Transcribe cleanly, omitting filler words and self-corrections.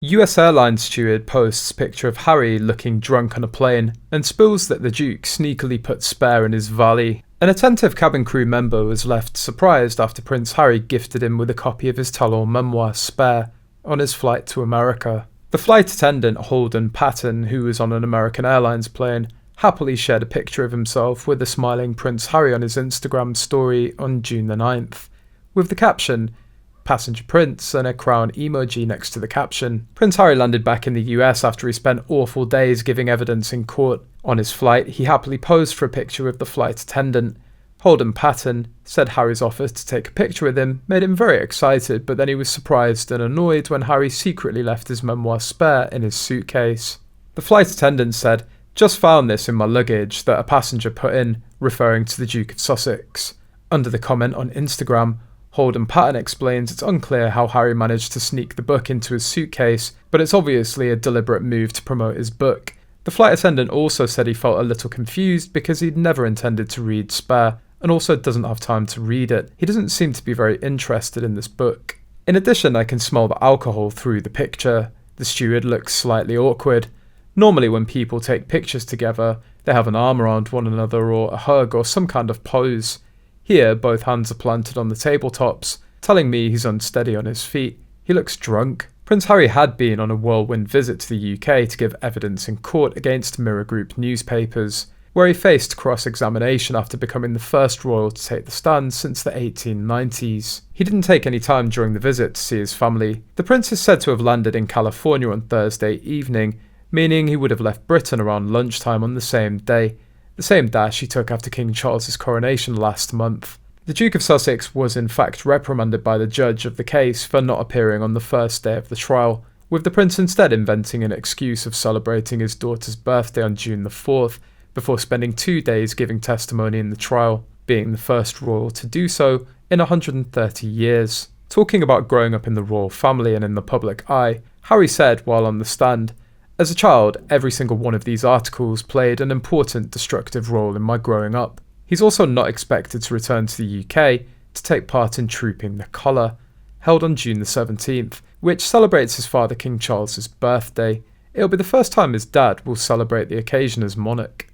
US Airlines Steward posts picture of Harry looking drunk on a plane and spills that the Duke sneakily put spare in his Vali. An attentive cabin crew member was left surprised after Prince Harry gifted him with a copy of his tell-all memoir Spare on his flight to America. The flight attendant Holden Pattern, who was on an American Airlines plane, happily shared a picture of himself with a smiling Prince Harry on his Instagram story on June the 9th, with the caption, "Passenger Prince," and a crown emoji next to the caption. Prince Harry landed back in the US after he spent awful days giving evidence in court. On his flight, he happily posed for a picture with the flight attendant. Holden Pattern said Harry's offer to take a picture with him made him very excited, but then he was surprised and annoyed when Harry secretly left his memoir Spare in his suitcase. The flight attendant said, "Just found this in my luggage that a passenger put in," referring to the Duke of Sussex. Under the comment on Instagram, Holden Pattern explains it's unclear how Harry managed to sneak the book into his suitcase, but it's obviously a deliberate move to promote his book. The flight attendant also said he felt a little confused because he'd never intended to read Spare, and also doesn't have time to read it. He doesn't seem to be very interested in this book. In addition, I can smell the alcohol through the picture. The steward looks slightly awkward. Normally when people take pictures together, they have an arm around one another or a hug or some kind of pose. Here, both hands are planted on the tabletops, telling me he's unsteady on his feet. He looks drunk. Prince Harry had been on a whirlwind visit to the UK to give evidence in court against Mirror Group newspapers, where he faced cross-examination after becoming the first royal to take the stand since the 1890s. He didn't take any time during the visit to see his family. The prince is said to have landed in California on Thursday evening, meaning he would have left Britain around lunchtime on the same day, the same dash he took after King Charles's coronation last month. The Duke of Sussex was in fact reprimanded by the judge of the case for not appearing on the first day of the trial, with the prince instead inventing an excuse of celebrating his daughter's birthday on June the 4th, before spending 2 days giving testimony in the trial, being the first royal to do so in 130 years. Talking about growing up in the royal family and in the public eye, Harry said while on the stand, "As a child, every single one of these articles played an important destructive role in my growing up." He's also not expected to return to the UK to take part in Trooping the Colour, held on June the 17th, which celebrates his father King Charles's birthday. It'll be the first time his dad will celebrate the occasion as monarch.